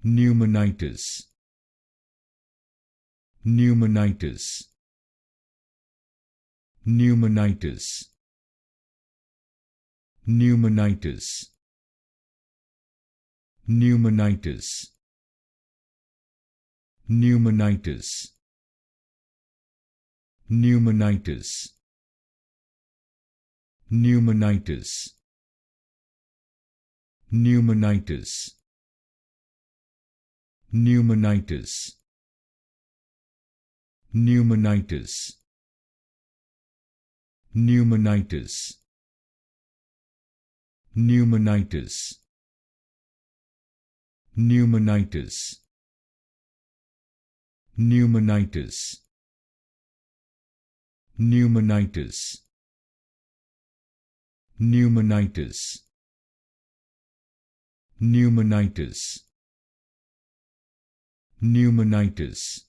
Pneumonitis, Pneumonitis, Pneumonitis, Pneumonitis, Pneumonitis, Pneumonitis, Pneumonitis, Pneumonitis, Pneumonitis, Pneumonitis, Pneumonitis, Pneumonitis, Pneumonitis, Pneumonitis, Pneumonitis, Pneumonitis, Pneumonitis, Pneumonitis, Pneumonitis,